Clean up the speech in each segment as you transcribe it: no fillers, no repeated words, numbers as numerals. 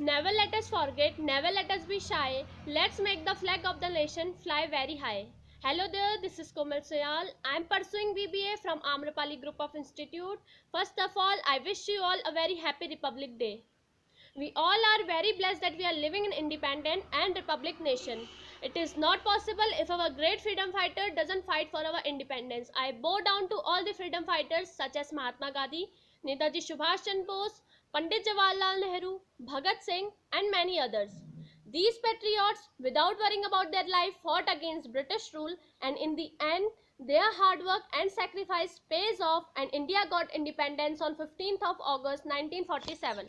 Never let us forget, never let us be shy. Let's make the flag of the nation fly very high. Hello there, this is Komal Soyal. I am pursuing BBA from Amrapali Group of Institute. First of all, I wish you all a very happy Republic Day. We all are very blessed that we are living in independent and republic nation. It is not possible if our great freedom fighter doesn't fight for our independence. I bow down to all the freedom fighters such as Mahatma Gandhi, Netaji Subhash Chandra Bose, Pandit Jawaharlal Nehru, Bhagat Singh and many others. These patriots, without worrying about their life, fought against British rule, and in the end, their hard work and sacrifice pays off, and India got independence on 15th of August 1947.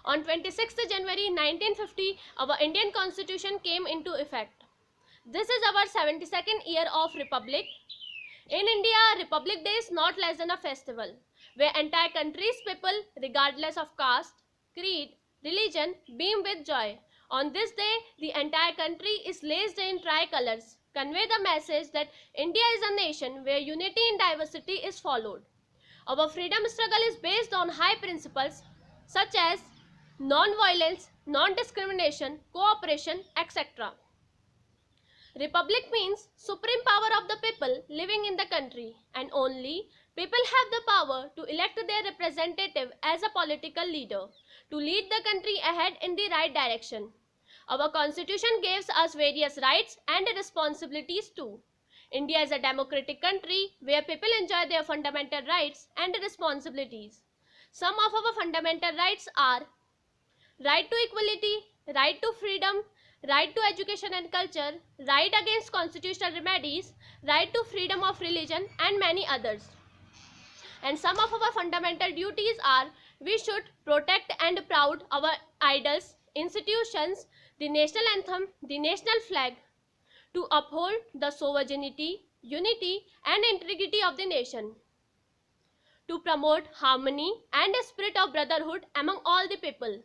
On 26th January 1950, our Indian Constitution came into effect. This is our 72nd year of Republic. In India, Republic Day is not less than a festival, where entire country's people, regardless of caste, creed, religion, beam with joy. On this day, the entire country is laced in tricolors, convey the message that India is a nation where unity in diversity is followed. Our freedom struggle is based on high principles such as non-violence, non-discrimination, cooperation, etc. Republic means supreme power of the people living in the country, and only people have the power to elect their representative as a political leader to lead the country ahead in the right direction. Our constitution gives us various rights and responsibilities too. India is a democratic country where people enjoy their fundamental rights and responsibilities. Some of our fundamental rights are right to equality, right to freedom, right to education and culture, right against constitutional remedies, right to freedom of religion and many others. And some of our fundamental duties are: we should protect and proud our idols, institutions, the national anthem, the national flag, to uphold the sovereignty, unity and integrity of the nation, to promote harmony and a spirit of brotherhood among all the people.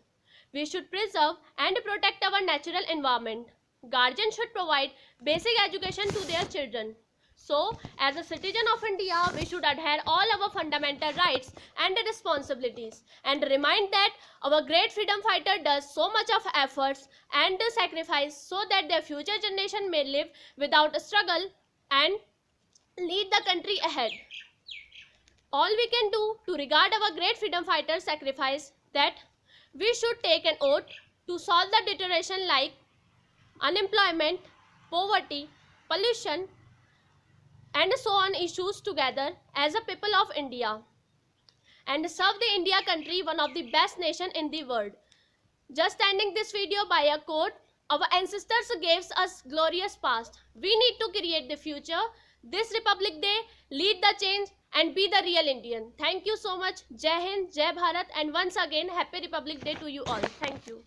We should preserve and protect our natural environment. Guardians should provide basic education to their children. So, as a citizen of India, we should adhere all our fundamental rights and responsibilities, and remind that our great freedom fighter does so much of efforts and sacrifice so that their future generation may live without a struggle and lead the country ahead. All we can do to regard our great freedom fighter's sacrifice, that we should take an oath to solve the deterioration like unemployment, poverty, pollution and so on issues together as a people of India, and serve the India country, one of the best nation in the world. Just ending this video by a quote: our ancestors gave us glorious past. We need to create the future. This Republic Day, lead the change and be the real Indian. Thank you so much. Jai Hind, Jai Bharat, and once again, Happy Republic Day to you all. Thank you.